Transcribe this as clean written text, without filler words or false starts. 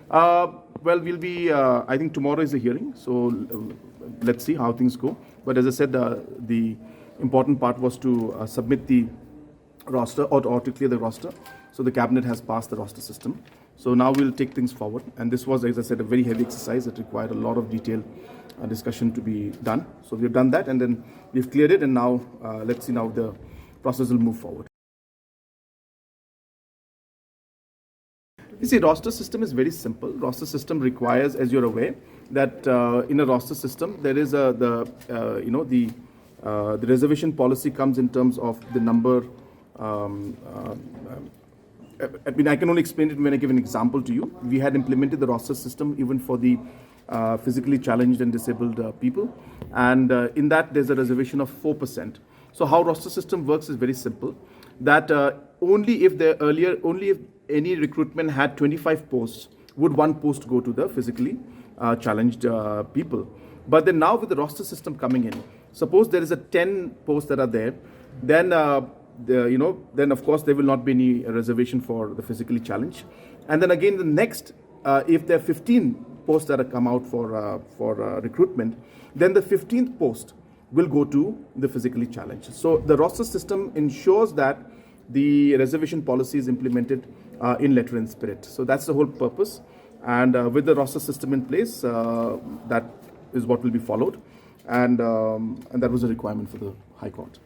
Well, we'll be, I think tomorrow is the hearing, so let's see how things go. But as I said, the important part was to submit the roster or to clear the roster. So the cabinet has passed the roster system. So now we'll take things forward. And this was, as I said, a very heavy exercise that required a lot of detailed discussion to be done. So we've done that and then we've cleared it. And now let's see now the process will move forward. You see, roster system is very simple. Roster system requires, as you're aware, that in a roster system there is the reservation policy comes in terms of the number. I mean, I can only explain it when I give an example to you. We had implemented the roster system even for the physically challenged and disabled people, and in that there's a reservation of 4%. So how roster system works is very simple. That only if any recruitment had 25 posts, would one post go to the physically challenged people. But then now with the roster system coming in, suppose there is a 10 posts that are there, then then of course there will not be any reservation for the physically challenged. And then again the next, if there are 15 posts that have come out for recruitment, then the 15th post will go to the physically challenged. So the roster system ensures that the reservation policy is implemented in letter and spirit. So that's the whole purpose. And with the roster system in place, that is what will be followed. And that was a requirement for the High Court.